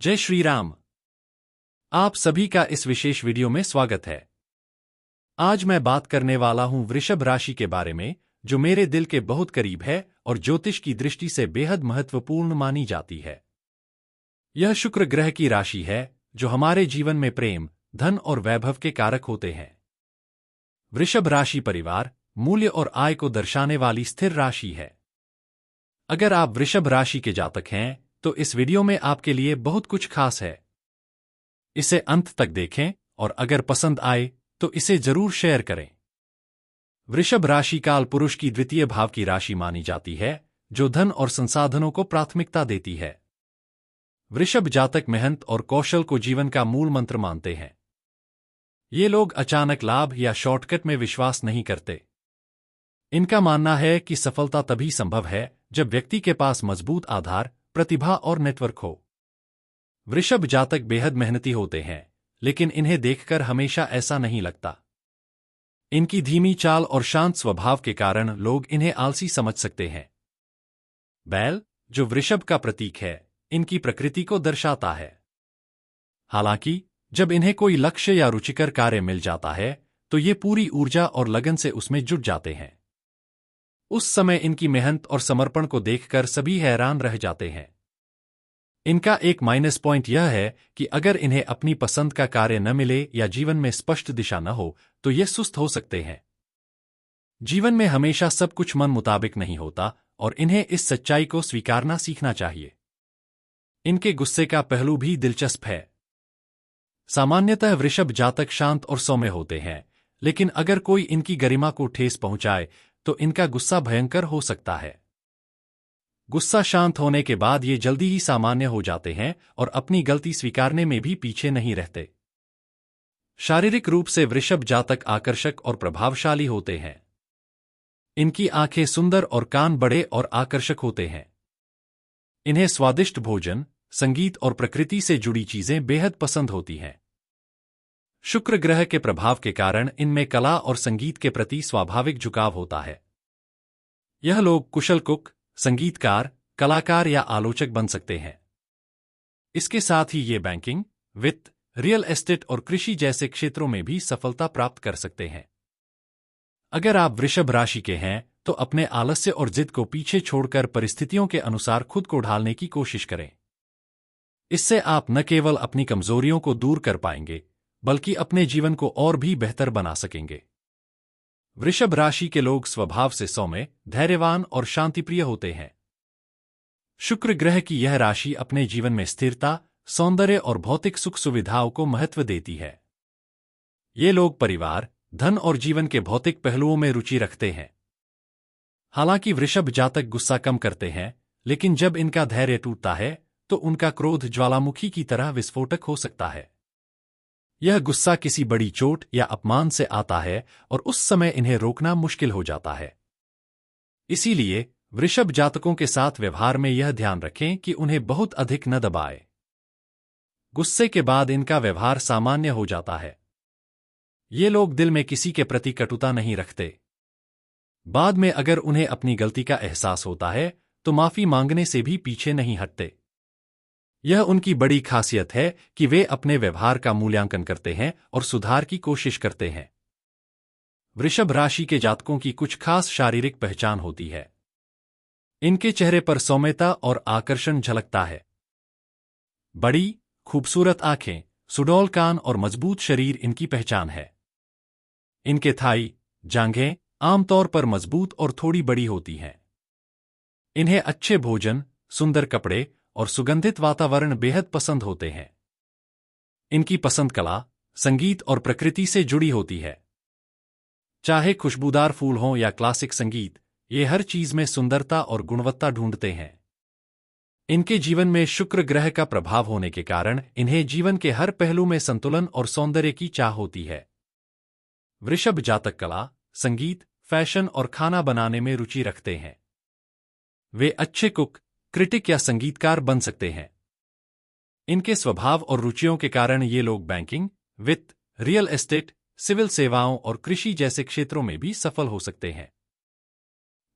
जय श्री राम। आप सभी का इस विशेष वीडियो में स्वागत है। आज मैं बात करने वाला हूं वृषभ राशि के बारे में, जो मेरे दिल के बहुत करीब है और ज्योतिष की दृष्टि से बेहद महत्वपूर्ण मानी जाती है। यह शुक्र ग्रह की राशि है, जो हमारे जीवन में प्रेम, धन और वैभव के कारक होते हैं। वृषभ राशि परिवार, मूल्य और आय को दर्शाने वाली स्थिर राशि है। अगर आप वृषभ राशि के जातक हैं, तो इस वीडियो में आपके लिए बहुत कुछ खास है। इसे अंत तक देखें और अगर पसंद आए तो इसे जरूर शेयर करें। वृषभ राशि काल पुरुष की द्वितीय भाव की राशि मानी जाती है, जो धन और संसाधनों को प्राथमिकता देती है। वृषभ जातक मेहनत और कौशल को जीवन का मूल मंत्र मानते हैं। ये लोग अचानक लाभ या शॉर्टकट में विश्वास नहीं करते। इनका मानना है कि सफलता तभी संभव है जब व्यक्ति के पास मजबूत आधार, प्रतिभा और नेटवर्क हो। वृषभ जातक बेहद मेहनती होते हैं, लेकिन इन्हें देखकर हमेशा ऐसा नहीं लगता। इनकी धीमी चाल और शांत स्वभाव के कारण लोग इन्हें आलसी समझ सकते हैं। बैल, जो वृषभ का प्रतीक है, इनकी प्रकृति को दर्शाता है। हालांकि जब इन्हें कोई लक्ष्य या रुचिकर कार्य मिल जाता है, तो ये पूरी ऊर्जा और लगन से उसमें जुट जाते हैं। उस समय इनकी मेहनत और समर्पण को देखकर सभी हैरान रह जाते हैं। इनका एक माइनस पॉइंट यह है कि अगर इन्हें अपनी पसंद का कार्य न मिले या जीवन में स्पष्ट दिशा न हो, तो ये सुस्त हो सकते हैं। जीवन में हमेशा सब कुछ मन मुताबिक नहीं होता और इन्हें इस सच्चाई को स्वीकारना सीखना चाहिए। इनके गुस्से का पहलू भी दिलचस्प है। सामान्यतः वृषभ जातक शांत और सौम्य होते हैं, लेकिन अगर कोई इनकी गरिमा को ठेस पहुंचाए तो इनका गुस्सा भयंकर हो सकता है। गुस्सा शांत होने के बाद ये जल्दी ही सामान्य हो जाते हैं और अपनी गलती स्वीकारने में भी पीछे नहीं रहते। शारीरिक रूप से वृषभ जातक आकर्षक और प्रभावशाली होते हैं। इनकी आंखें सुंदर और कान बड़े और आकर्षक होते हैं। इन्हें स्वादिष्ट भोजन, संगीत और प्रकृति से जुड़ी चीजें बेहद पसंद होती हैं। शुक्र ग्रह के प्रभाव के कारण इनमें कला और संगीत के प्रति स्वाभाविक झुकाव होता है। यह लोग कुशल कुक, संगीतकार, कलाकार या आलोचक बन सकते हैं। इसके साथ ही ये बैंकिंग, वित्त, रियल एस्टेट और कृषि जैसे क्षेत्रों में भी सफलता प्राप्त कर सकते हैं। अगर आप वृषभ राशि के हैं, तो अपने आलस्य और जिद को पीछे छोड़कर परिस्थितियों के अनुसार खुद को ढालने की कोशिश करें। इससे आप न केवल अपनी कमजोरियों को दूर कर पाएंगे, बल्कि अपने जीवन को और भी बेहतर बना सकेंगे। वृषभ राशि के लोग स्वभाव से सौम्य, धैर्यवान और शांतिप्रिय होते हैं। शुक्र ग्रह की यह राशि अपने जीवन में स्थिरता, सौंदर्य और भौतिक सुख सुविधाओं को महत्व देती है। ये लोग परिवार, धन और जीवन के भौतिक पहलुओं में रुचि रखते हैं। हालांकि वृषभ जातक गुस्सा कम करते हैं, लेकिन जब इनका धैर्य टूटता है, तो उनका क्रोध ज्वालामुखी की तरह विस्फोटक हो सकता है। यह गुस्सा किसी बड़ी चोट या अपमान से आता है और उस समय इन्हें रोकना मुश्किल हो जाता है। इसीलिए वृषभ जातकों के साथ व्यवहार में यह ध्यान रखें कि उन्हें बहुत अधिक न दबाएं। गुस्से के बाद इनका व्यवहार सामान्य हो जाता है। ये लोग दिल में किसी के प्रति कटुता नहीं रखते। बाद में अगर उन्हें अपनी गलती का एहसास होता है, तो माफी मांगने से भी पीछे नहीं हटते। यह उनकी बड़ी खासियत है कि वे अपने व्यवहार का मूल्यांकन करते हैं और सुधार की कोशिश करते हैं। वृषभ राशि के जातकों की कुछ खास शारीरिक पहचान होती है। इनके चेहरे पर सौम्यता और आकर्षण झलकता है। बड़ी, खूबसूरत आंखें, सुडौल कान और मजबूत शरीर इनकी पहचान है। इनके थाई, जांघें आमतौर पर मजबूत और थोड़ी बड़ी होती हैं। इन्हें अच्छे भोजन, सुंदर कपड़े और सुगंधित वातावरण बेहद पसंद होते हैं। इनकी पसंद कला, संगीत और प्रकृति से जुड़ी होती है। चाहे खुशबूदार फूल हों या क्लासिक संगीत, ये हर चीज में सुंदरता और गुणवत्ता ढूंढते हैं। इनके जीवन में शुक्र ग्रह का प्रभाव होने के कारण इन्हें जीवन के हर पहलू में संतुलन और सौंदर्य की चाह होती है। वृषभ जातक कला, संगीत, फैशन और खाना बनाने में रुचि रखते हैं। वे अच्छे कुक, क्रिटिक या संगीतकार बन सकते हैं। इनके स्वभाव और रुचियों के कारण ये लोग बैंकिंग, वित्त, रियल एस्टेट, सिविल सेवाओं और कृषि जैसे क्षेत्रों में भी सफल हो सकते हैं।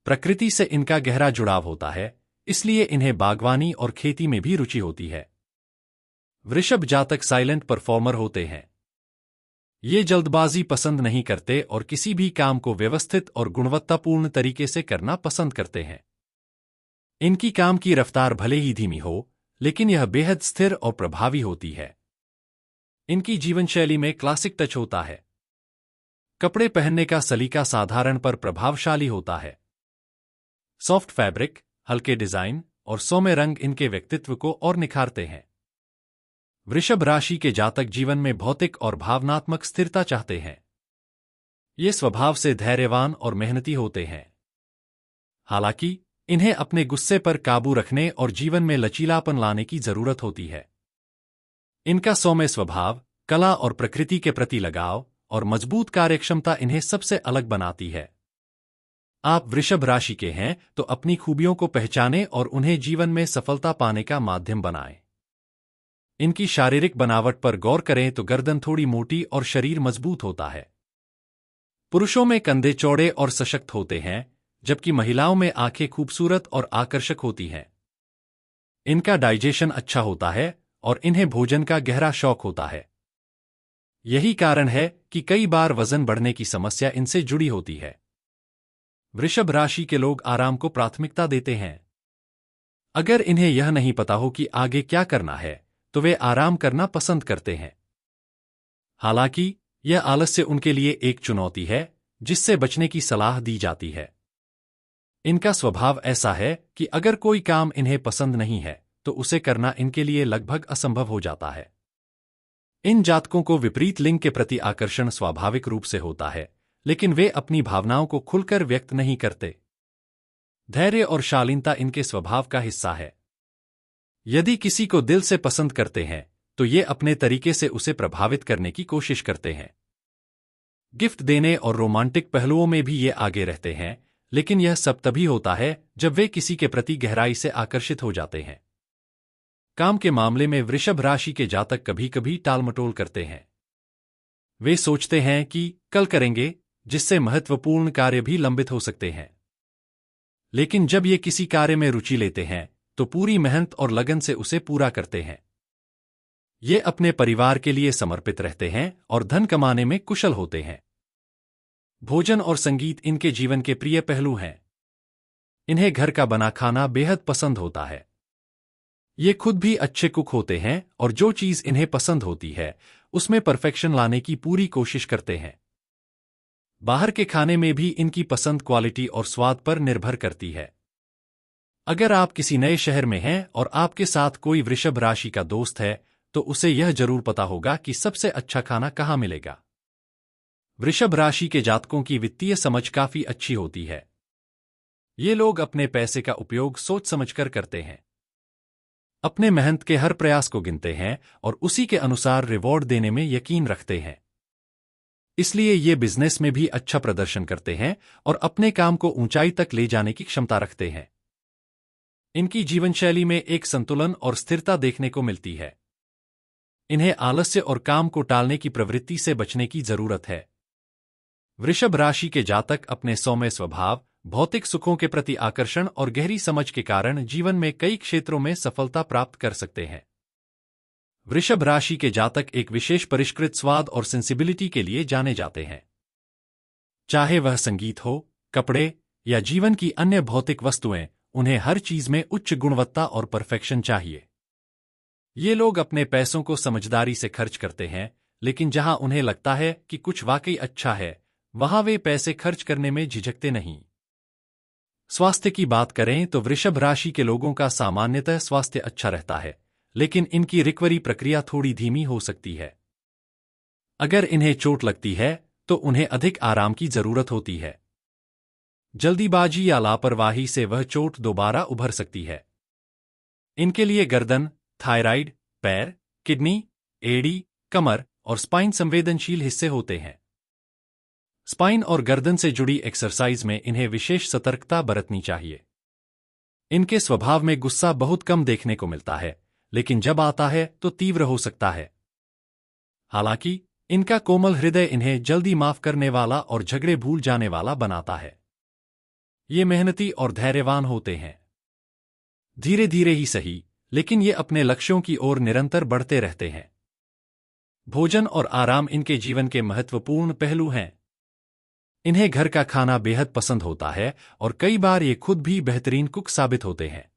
प्रकृति से इनका गहरा जुड़ाव होता है, इसलिए इन्हें बागवानी और खेती में भी रुचि होती है। वृषभ जातक साइलेंट परफॉर्मर होते हैं। ये जल्दबाजी पसंद नहीं करते और किसी भी काम को व्यवस्थित और गुणवत्तापूर्ण तरीके से करना पसंद करते हैं। इनकी काम की रफ्तार भले ही धीमी हो, लेकिन यह बेहद स्थिर और प्रभावी होती है। इनकी जीवनशैली में क्लासिक टच होता है। कपड़े पहनने का सलीका साधारण पर प्रभावशाली होता है। सॉफ्ट फैब्रिक, हल्के डिजाइन और सौम्य रंग इनके व्यक्तित्व को और निखारते हैं। वृषभ राशि के जातक जीवन में भौतिक और भावनात्मक स्थिरता चाहते हैं। ये स्वभाव से धैर्यवान और मेहनती होते हैं। हालांकि इन्हें अपने गुस्से पर काबू रखने और जीवन में लचीलापन लाने की जरूरत होती है। इनका सौम्य स्वभाव, कला और प्रकृति के प्रति लगाव और मजबूत कार्यक्षमता इन्हें सबसे अलग बनाती है। आप वृषभ राशि के हैं तो अपनी खूबियों को पहचानें और उन्हें जीवन में सफलता पाने का माध्यम बनाएं। इनकी शारीरिक बनावट पर गौर करें तो गर्दन थोड़ी मोटी और शरीर मजबूत होता है। पुरुषों में कंधे चौड़े और सशक्त होते हैं, जबकि महिलाओं में आंखें खूबसूरत और आकर्षक होती हैं। इनका डाइजेशन अच्छा होता है और इन्हें भोजन का गहरा शौक होता है। यही कारण है कि कई बार वजन बढ़ने की समस्या इनसे जुड़ी होती है। वृषभ राशि के लोग आराम को प्राथमिकता देते हैं। अगर इन्हें यह नहीं पता हो कि आगे क्या करना है, तो वे आराम करना पसंद करते हैं। हालांकि यह आलस्य उनके लिए एक चुनौती है, जिससे बचने की सलाह दी जाती है। इनका स्वभाव ऐसा है कि अगर कोई काम इन्हें पसंद नहीं है, तो उसे करना इनके लिए लगभग असंभव हो जाता है। इन जातकों को विपरीत लिंग के प्रति आकर्षण स्वाभाविक रूप से होता है, लेकिन वे अपनी भावनाओं को खुलकर व्यक्त नहीं करते। धैर्य और शालीनता इनके स्वभाव का हिस्सा है। यदि किसी को दिल से पसंद करते हैं, तो ये अपने तरीके से उसे प्रभावित करने की कोशिश करते हैं। गिफ्ट देने और रोमांटिक पहलुओं में भी ये आगे रहते हैं, लेकिन यह सब तभी होता है जब वे किसी के प्रति गहराई से आकर्षित हो जाते हैं। काम के मामले में वृषभ राशि के जातक कभी-कभी टालमटोल करते हैं। वे सोचते हैं कि कल करेंगे, जिससे महत्वपूर्ण कार्य भी लंबित हो सकते हैं। लेकिन जब ये किसी कार्य में रुचि लेते हैं, तो पूरी मेहनत और लगन से उसे पूरा करते हैं। ये अपने परिवार के लिए समर्पित रहते हैं और धन कमाने में कुशल होते हैं। भोजन और संगीत इनके जीवन के प्रिय पहलू हैं। इन्हें घर का बना खाना बेहद पसंद होता है। ये खुद भी अच्छे कुक होते हैं और जो चीज इन्हें पसंद होती है, उसमें परफेक्शन लाने की पूरी कोशिश करते हैं। बाहर के खाने में भी इनकी पसंद क्वालिटी और स्वाद पर निर्भर करती है। अगर आप किसी नए शहर में हैं और आपके साथ कोई वृषभ राशि का दोस्त है, तो उसे यह जरूर पता होगा कि सबसे अच्छा खाना कहाँ मिलेगा। वृषभ राशि के जातकों की वित्तीय समझ काफी अच्छी होती है। ये लोग अपने पैसे का उपयोग सोच समझकर करते हैं। अपने मेहनत के हर प्रयास को गिनते हैं और उसी के अनुसार रिवॉर्ड देने में यकीन रखते हैं। इसलिए ये बिजनेस में भी अच्छा प्रदर्शन करते हैं और अपने काम को ऊंचाई तक ले जाने की क्षमता रखते हैं। इनकी जीवनशैली में एक संतुलन और स्थिरता देखने को मिलती है। इन्हें आलस्य और काम को टालने की प्रवृत्ति से बचने की जरूरत है। वृषभ राशि के जातक अपने सौम्य स्वभाव, भौतिक सुखों के प्रति आकर्षण और गहरी समझ के कारण जीवन में कई क्षेत्रों में सफलता प्राप्त कर सकते हैं। वृषभ राशि के जातक एक विशेष परिष्कृत स्वाद और सेंसिबिलिटी के लिए जाने जाते हैं। चाहे वह संगीत हो, कपड़े या जीवन की अन्य भौतिक वस्तुएं, उन्हें हर चीज में उच्च गुणवत्ता और परफेक्शन चाहिए। ये लोग अपने पैसों को समझदारी से खर्च करते हैं, लेकिन जहां उन्हें लगता है कि कुछ वाकई अच्छा है, वहां वे पैसे खर्च करने में झिझकते नहीं। स्वास्थ्य की बात करें तो वृषभ राशि के लोगों का सामान्यतः स्वास्थ्य अच्छा रहता है, लेकिन इनकी रिकवरी प्रक्रिया थोड़ी धीमी हो सकती है। अगर इन्हें चोट लगती है, तो उन्हें अधिक आराम की जरूरत होती है। जल्दीबाजी या लापरवाही से वह चोट दोबारा उभर सकती है। इनके लिए गर्दन, थायराइड, पैर, किडनी, एड़ी, कमर और स्पाइन संवेदनशील हिस्से होते हैं। स्पाइन और गर्दन से जुड़ी एक्सरसाइज में इन्हें विशेष सतर्कता बरतनी चाहिए। इनके स्वभाव में गुस्सा बहुत कम देखने को मिलता है, लेकिन जब आता है तो तीव्र हो सकता है। हालांकि इनका कोमल हृदय इन्हें जल्दी माफ करने वाला और झगड़े भूल जाने वाला बनाता है। ये मेहनती और धैर्यवान होते हैं। धीरे धीरे ही सही, लेकिन ये अपने लक्ष्यों की ओर निरंतर बढ़ते रहते हैं। भोजन और आराम इनके जीवन के महत्वपूर्ण पहलू हैं। इन्हें घर का खाना बेहद पसंद होता है और कई बार ये खुद भी बेहतरीन कुक साबित होते हैं।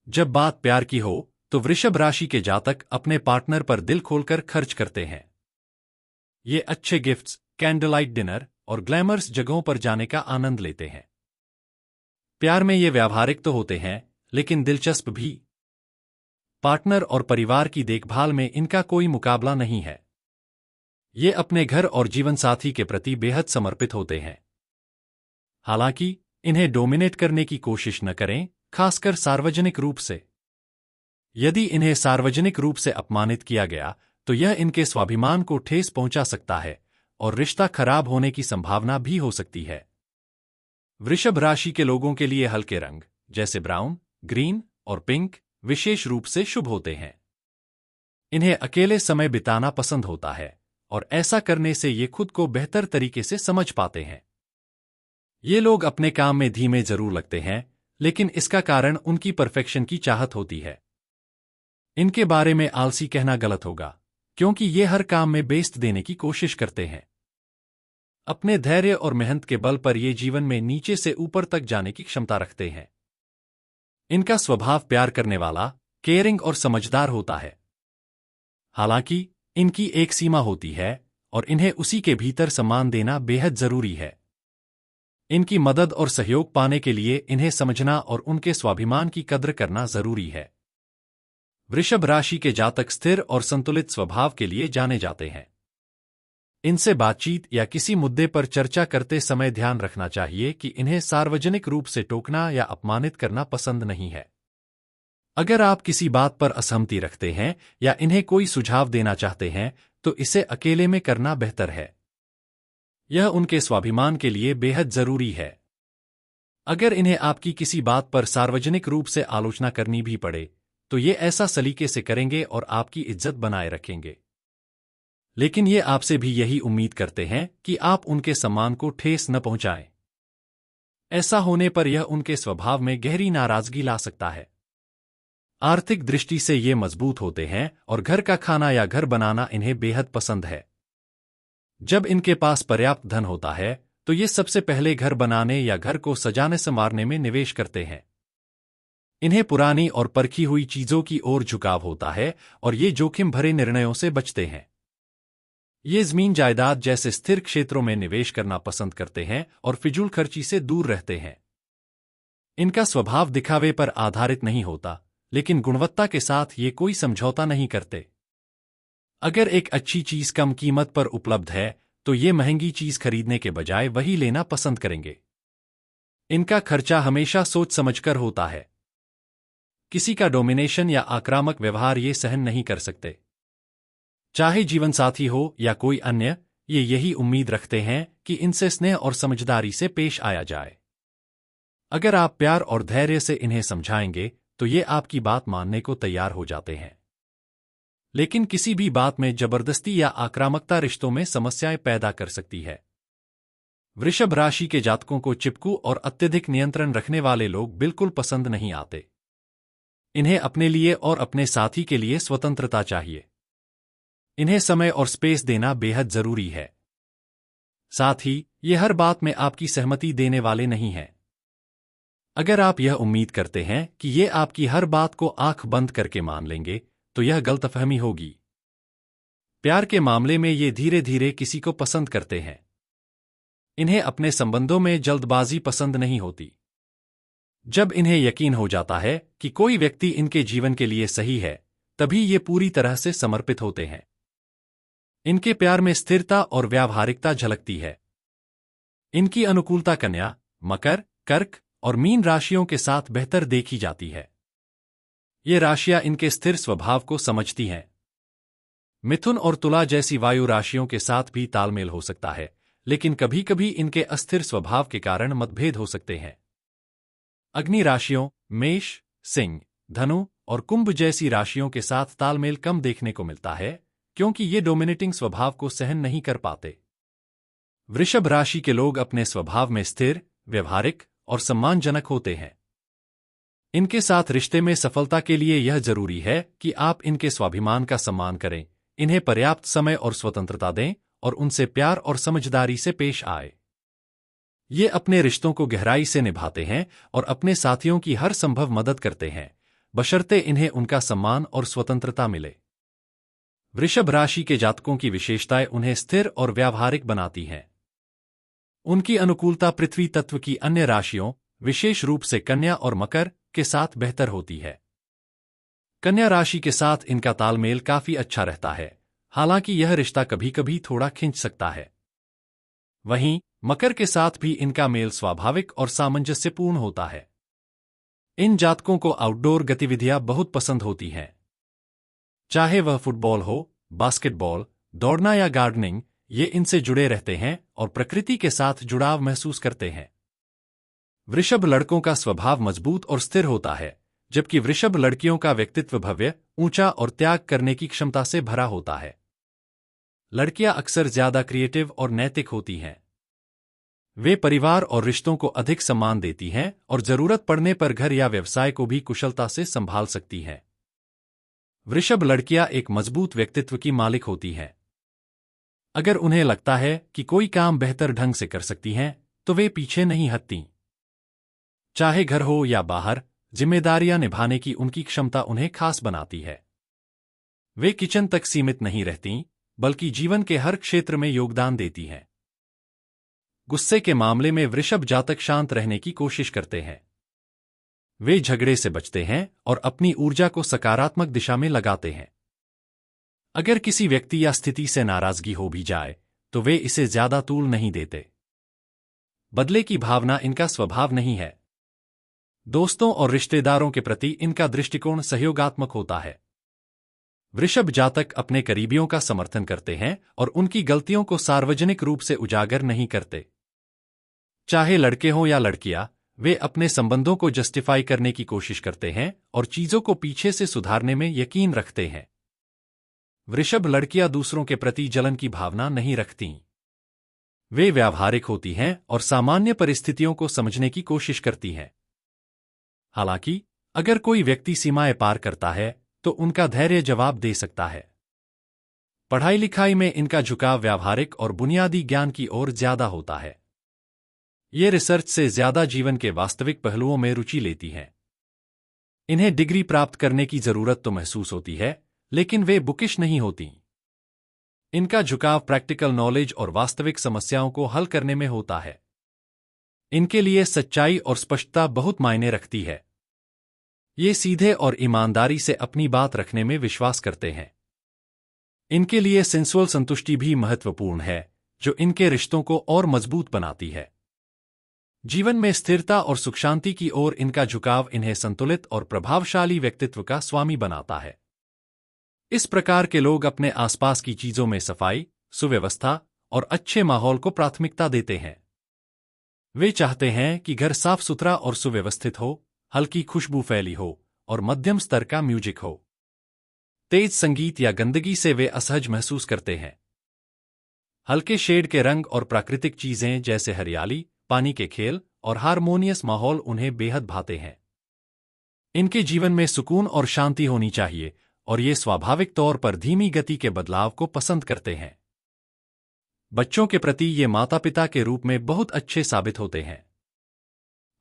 जब बात प्यार की हो तो वृषभ राशि के जातक अपने पार्टनर पर दिल खोलकर खर्च करते हैं। ये अच्छे गिफ्ट्स, कैंडललाइट डिनर और ग्लैमरस जगहों पर जाने का आनंद लेते हैं। प्यार में ये व्यावहारिक तो होते हैं, लेकिन दिलचस्प भी। पार्टनर और परिवार की देखभाल में इनका कोई मुकाबला नहीं है। ये अपने घर और जीवनसाथी के प्रति बेहद समर्पित होते हैं। हालांकि इन्हें डोमिनेट करने की कोशिश न करें, खासकर सार्वजनिक रूप से। यदि इन्हें सार्वजनिक रूप से अपमानित किया गया तो यह इनके स्वाभिमान को ठेस पहुंचा सकता है और रिश्ता खराब होने की संभावना भी हो सकती है। वृषभ राशि के लोगों के लिए हल्के रंग जैसे ब्राउन, ग्रीन और पिंक विशेष रूप से शुभ होते हैं। इन्हें अकेले समय बिताना पसंद होता है और ऐसा करने से ये खुद को बेहतर तरीके से समझ पाते हैं। ये लोग अपने काम में धीमे जरूर लगते हैं, लेकिन इसका कारण उनकी परफेक्शन की चाहत होती है। इनके बारे में आलसी कहना गलत होगा, क्योंकि ये हर काम में बेस्ट देने की कोशिश करते हैं। अपने धैर्य और मेहनत के बल पर ये जीवन में नीचे से ऊपर तक जाने की क्षमता रखते हैं। इनका स्वभाव प्यार करने वाला, केयरिंग और समझदार होता है। हालांकि इनकी एक सीमा होती है और इन्हें उसी के भीतर सम्मान देना बेहद जरूरी है। इनकी मदद और सहयोग पाने के लिए इन्हें समझना और उनके स्वाभिमान की कद्र करना जरूरी है। वृषभ राशि के जातक स्थिर और संतुलित स्वभाव के लिए जाने जाते हैं। इनसे बातचीत या किसी मुद्दे पर चर्चा करते समय ध्यान रखना चाहिए कि इन्हें सार्वजनिक रूप से टोकना या अपमानित करना पसंद नहीं है। अगर आप किसी बात पर असहमति रखते हैं या इन्हें कोई सुझाव देना चाहते हैं तो इसे अकेले में करना बेहतर है। यह उनके स्वाभिमान के लिए बेहद जरूरी है। अगर इन्हें आपकी किसी बात पर सार्वजनिक रूप से आलोचना करनी भी पड़े तो ये ऐसा सलीके से करेंगे और आपकी इज्जत बनाए रखेंगे। लेकिन ये आपसे भी यही उम्मीद करते हैं कि आप उनके सम्मान को ठेस न पहुंचाएं। ऐसा होने पर यह उनके स्वभाव में गहरी नाराजगी ला सकता है। आर्थिक दृष्टि से ये मजबूत होते हैं और घर का खाना या घर बनाना इन्हें बेहद पसंद है। जब इनके पास पर्याप्त धन होता है तो ये सबसे पहले घर बनाने या घर को सजाने संवारने में निवेश करते हैं। इन्हें पुरानी और परखी हुई चीजों की ओर झुकाव होता है और ये जोखिम भरे निर्णयों से बचते हैं। ये जमीन जायदाद जैसे स्थिर क्षेत्रों में निवेश करना पसंद करते हैं और फिजूल खर्ची से दूर रहते हैं। इनका स्वभाव दिखावे पर आधारित नहीं होता, लेकिन गुणवत्ता के साथ ये कोई समझौता नहीं करते। अगर एक अच्छी चीज कम कीमत पर उपलब्ध है तो ये महंगी चीज खरीदने के बजाय वही लेना पसंद करेंगे। इनका खर्चा हमेशा सोच समझकर होता है। किसी का डोमिनेशन या आक्रामक व्यवहार ये सहन नहीं कर सकते। चाहे जीवनसाथी हो या कोई अन्य, ये यही उम्मीद रखते हैं कि इनसे स्नेह और समझदारी से पेश आया जाए। अगर आप प्यार और धैर्य से इन्हें समझाएंगे तो ये आपकी बात मानने को तैयार हो जाते हैं। लेकिन किसी भी बात में जबरदस्ती या आक्रामकता रिश्तों में समस्याएं पैदा कर सकती है। वृषभ राशि के जातकों को चिपकू और अत्यधिक नियंत्रण रखने वाले लोग बिल्कुल पसंद नहीं आते। इन्हें अपने लिए और अपने साथी के लिए स्वतंत्रता चाहिए। इन्हें समय और स्पेस देना बेहद जरूरी है। साथ ही ये हर बात में आपकी सहमति देने वाले नहीं हैं। अगर आप यह उम्मीद करते हैं कि ये आपकी हर बात को आंख बंद करके मान लेंगे तो यह गलतफहमी होगी। प्यार के मामले में ये धीरे धीरे किसी को पसंद करते हैं। इन्हें अपने संबंधों में जल्दबाजी पसंद नहीं होती। जब इन्हें यकीन हो जाता है कि कोई व्यक्ति इनके जीवन के लिए सही है, तभी ये पूरी तरह से समर्पित होते हैं। इनके प्यार में स्थिरता और व्यावहारिकता झलकती है। इनकी अनुकूलता कन्या, मकर, कर्क और मीन राशियों के साथ बेहतर देखी जाती है। ये राशियां इनके स्थिर स्वभाव को समझती हैं। मिथुन और तुला जैसी वायु राशियों के साथ भी तालमेल हो सकता है, लेकिन कभी-कभी इनके अस्थिर स्वभाव के कारण मतभेद हो सकते हैं। अग्नि राशियों, मेष, सिंह, धनु और कुंभ जैसी राशियों के साथ तालमेल कम देखने को मिलता है, क्योंकि ये डोमिनेटिंग स्वभाव को सहन नहीं कर पाते। वृषभ राशि के लोग अपने स्वभाव में स्थिर, व्यवहारिक और सम्मानजनक होते हैं। इनके साथ रिश्ते में सफलता के लिए यह जरूरी है कि आप इनके स्वाभिमान का सम्मान करें, इन्हें पर्याप्त समय और स्वतंत्रता दें और उनसे प्यार और समझदारी से पेश आए। ये अपने रिश्तों को गहराई से निभाते हैं और अपने साथियों की हर संभव मदद करते हैं, बशर्ते इन्हें उनका सम्मान और स्वतंत्रता मिले। वृषभ राशि के जातकों की विशेषताएं उन्हें स्थिर और व्यावहारिक बनाती हैं। उनकी अनुकूलता पृथ्वी तत्व की अन्य राशियों, विशेष रूप से कन्या और मकर, के साथ बेहतर होती है। कन्या राशि के साथ इनका तालमेल काफी अच्छा रहता है, हालांकि यह रिश्ता कभी कभी थोड़ा खिंच सकता है। वहीं मकर के साथ भी इनका मेल स्वाभाविक और सामंजस्यपूर्ण होता है। इन जातकों को आउटडोर गतिविधियां बहुत पसंद होती हैं। चाहे वह फुटबॉल हो, बास्केटबॉल, दौड़ना या गार्डनिंग, ये इनसे जुड़े रहते हैं और प्रकृति के साथ जुड़ाव महसूस करते हैं। वृषभ लड़कों का स्वभाव मजबूत और स्थिर होता है, जबकि वृषभ लड़कियों का व्यक्तित्व भव्य, ऊंचा और त्याग करने की क्षमता से भरा होता है। लड़कियां अक्सर ज्यादा क्रिएटिव और नैतिक होती हैं। वे परिवार और रिश्तों को अधिक सम्मान देती हैं और जरूरत पड़ने पर घर या व्यवसाय को भी कुशलता से संभाल सकती हैं। वृषभ लड़कियां एक मजबूत व्यक्तित्व की मालिक होती हैं। अगर उन्हें लगता है कि कोई काम बेहतर ढंग से कर सकती हैं, तो वे पीछे नहीं हटतीं। चाहे घर हो या बाहर, जिम्मेदारियां निभाने की उनकी क्षमता उन्हें खास बनाती है। वे किचन तक सीमित नहीं रहतीं, बल्कि जीवन के हर क्षेत्र में योगदान देती हैं। गुस्से के मामले में वृषभ जातक शांत रहने की कोशिश करते हैं। वे झगड़े से बचते हैं और अपनी ऊर्जा को सकारात्मक दिशा में लगाते हैं। अगर किसी व्यक्ति या स्थिति से नाराजगी हो भी जाए, तो वे इसे ज्यादा तूल नहीं देते। बदले की भावना इनका स्वभाव नहीं है। दोस्तों और रिश्तेदारों के प्रति इनका दृष्टिकोण सहयोगात्मक होता है। वृषभ जातक अपने करीबियों का समर्थन करते हैं और उनकी गलतियों को सार्वजनिक रूप से उजागर नहीं करते। चाहे लड़के हों या लड़कियां, वे अपने संबंधों को जस्टिफाई करने की कोशिश करते हैं और चीजों को पीछे से सुधारने में यकीन रखते हैं। वृषभ लड़कियां दूसरों के प्रति जलन की भावना नहीं रखतीं। वे व्यावहारिक होती हैं और सामान्य परिस्थितियों को समझने की कोशिश करती हैं। हालांकि अगर कोई व्यक्ति सीमाएं पार करता है, तो उनका धैर्य जवाब दे सकता है। पढ़ाई लिखाई में इनका झुकाव व्यावहारिक और बुनियादी ज्ञान की ओर ज्यादा होता है। ये रिसर्च से ज्यादा जीवन के वास्तविक पहलुओं में रुचि लेती हैं। इन्हें डिग्री प्राप्त करने की जरूरत तो महसूस होती है, लेकिन वे बुकिश नहीं होती। इनका झुकाव प्रैक्टिकल नॉलेज और वास्तविक समस्याओं को हल करने में होता है। इनके लिए सच्चाई और स्पष्टता बहुत मायने रखती है। ये सीधे और ईमानदारी से अपनी बात रखने में विश्वास करते हैं। इनके लिए सेंसुअल संतुष्टि भी महत्वपूर्ण है, जो इनके रिश्तों को और मजबूत बनाती है। जीवन में स्थिरता और सुख शांति की ओर इनका झुकाव इन्हें संतुलित और प्रभावशाली व्यक्तित्व का स्वामी बनाता है। इस प्रकार के लोग अपने आसपास की चीजों में सफाई, सुव्यवस्था और अच्छे माहौल को प्राथमिकता देते हैं। वे चाहते हैं कि घर साफ सुथरा और सुव्यवस्थित हो, हल्की खुशबू फैली हो और मध्यम स्तर का म्यूजिक हो। तेज संगीत या गंदगी से वे असहज महसूस करते हैं। हल्के शेड के रंग और प्राकृतिक चीजें जैसे हरियाली, पानी के खेल और हारमोनियस माहौल उन्हें बेहद भाते हैं। इनके जीवन में सुकून और शांति होनी चाहिए और ये स्वाभाविक तौर पर धीमी गति के बदलाव को पसंद करते हैं। बच्चों के प्रति ये माता पिता के रूप में बहुत अच्छे साबित होते हैं।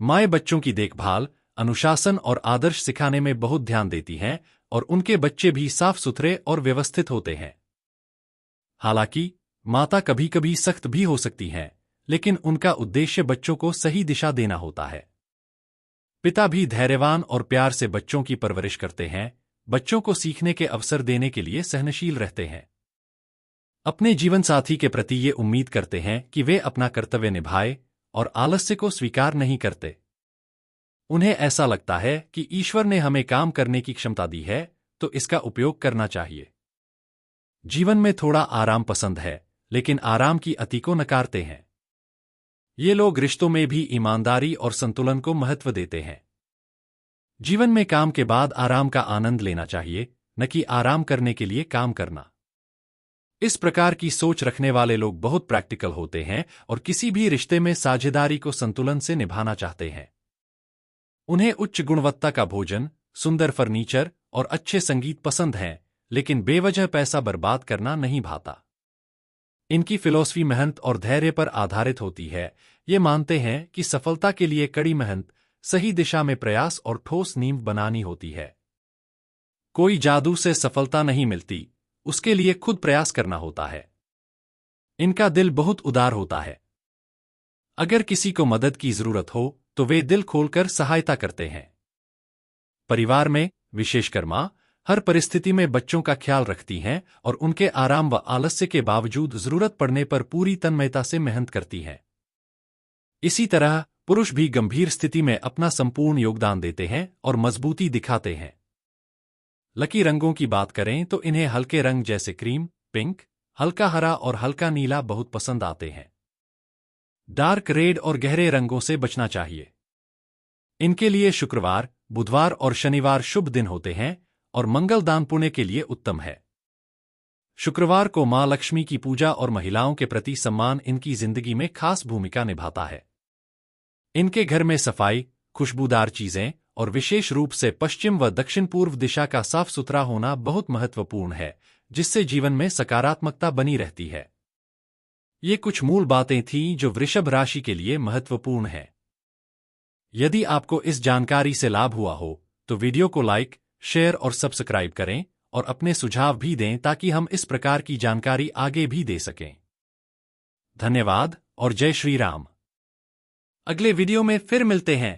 माएं बच्चों की देखभाल, अनुशासन और आदर्श सिखाने में बहुत ध्यान देती हैं और उनके बच्चे भी साफ सुथरे और व्यवस्थित होते हैं। हालांकि माता कभी कभी सख्त भी हो सकती हैं, लेकिन उनका उद्देश्य बच्चों को सही दिशा देना होता है। पिता भी धैर्यवान और प्यार से बच्चों की परवरिश करते हैं, बच्चों को सीखने के अवसर देने के लिए सहनशील रहते हैं। अपने जीवन साथी के प्रति ये उम्मीद करते हैं कि वे अपना कर्तव्य निभाए और आलस्य को स्वीकार नहीं करते। उन्हें ऐसा लगता है कि ईश्वर ने हमें काम करने की क्षमता दी है, तो इसका उपयोग करना चाहिए। जीवन में थोड़ा आराम पसंद है, लेकिन आराम की अति को नकारते हैं। ये लोग रिश्तों में भी ईमानदारी और संतुलन को महत्व देते हैं। जीवन में काम के बाद आराम का आनंद लेना चाहिए, न कि आराम करने के लिए काम करना। इस प्रकार की सोच रखने वाले लोग बहुत प्रैक्टिकल होते हैं और किसी भी रिश्ते में साझेदारी को संतुलन से निभाना चाहते हैं। उन्हें उच्च गुणवत्ता का भोजन, सुंदर फर्नीचर और अच्छे संगीत पसंद हैं, लेकिन बेवजह पैसा बर्बाद करना नहीं भाता। इनकी फिलॉसफी मेहनत और धैर्य पर आधारित होती है। ये मानते हैं कि सफलता के लिए कड़ी मेहनत, सही दिशा में प्रयास और ठोस नींव बनानी होती है। कोई जादू से सफलता नहीं मिलती, उसके लिए खुद प्रयास करना होता है। इनका दिल बहुत उदार होता है। अगर किसी को मदद की जरूरत हो तो वे दिल खोलकर सहायता करते हैं। परिवार में, विशेषकर मां, हर परिस्थिति में बच्चों का ख्याल रखती हैं और उनके आराम व आलस्य के बावजूद जरूरत पड़ने पर पूरी तन्मयता से मेहनत करती हैं। इसी तरह पुरुष भी गंभीर स्थिति में अपना संपूर्ण योगदान देते हैं और मजबूती दिखाते हैं। लकी रंगों की बात करें तो इन्हें हल्के रंग जैसे क्रीम, पिंक, हल्का हरा और हल्का नीला बहुत पसंद आते हैं। डार्क रेड और गहरे रंगों से बचना चाहिए। इनके लिए शुक्रवार, बुधवार और शनिवार शुभ दिन होते हैं और मंगल दान पुण्य के लिए उत्तम है। शुक्रवार को मां लक्ष्मी की पूजा और महिलाओं के प्रति सम्मान इनकी जिंदगी में खास भूमिका निभाता है। इनके घर में सफाई, खुशबूदार चीजें और विशेष रूप से पश्चिम व दक्षिण पूर्व दिशा का साफ सुथरा होना बहुत महत्वपूर्ण है, जिससे जीवन में सकारात्मकता बनी रहती है। ये कुछ मूल बातें थीं जो वृषभ राशि के लिए महत्वपूर्ण हैं। यदि आपको इस जानकारी से लाभ हुआ हो तो वीडियो को लाइक, शेयर और सब्सक्राइब करें और अपने सुझाव भी दें ताकि हम इस प्रकार की जानकारी आगे भी दे सकें। धन्यवाद और जय श्री राम। अगले वीडियो में फिर मिलते हैं।